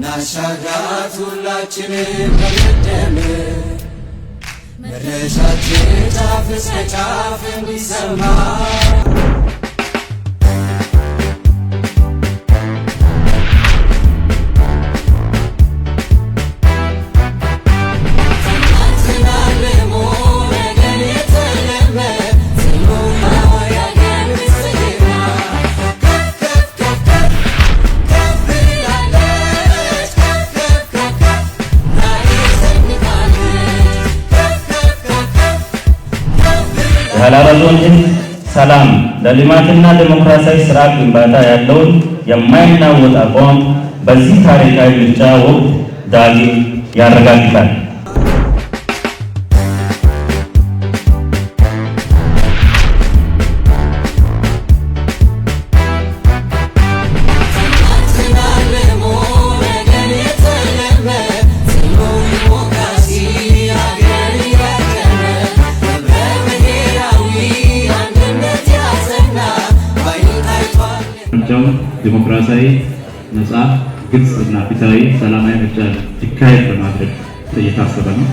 ናሻጋት ሁላችንም በደም መድረሻችን ጫፍ እስከ ጫፍ እንዲሰማ የሀላላ ዞን ሕዝብ ሰላም ለልማትና ዲሞክራሲያዊ ስርዓት ግንባታ ያለውን የማይናወጥ አቋም በዚህ ታሪካዊ ምርጫ ወቅት ዳግም ያረጋግጣል። ዲሞክራሲያዊ ነፃ ግልጽ እና ፍትሃዊ ሰላማዊ ምርጫ እንዲካሄድ በማድረግ እየታሰበ ነው።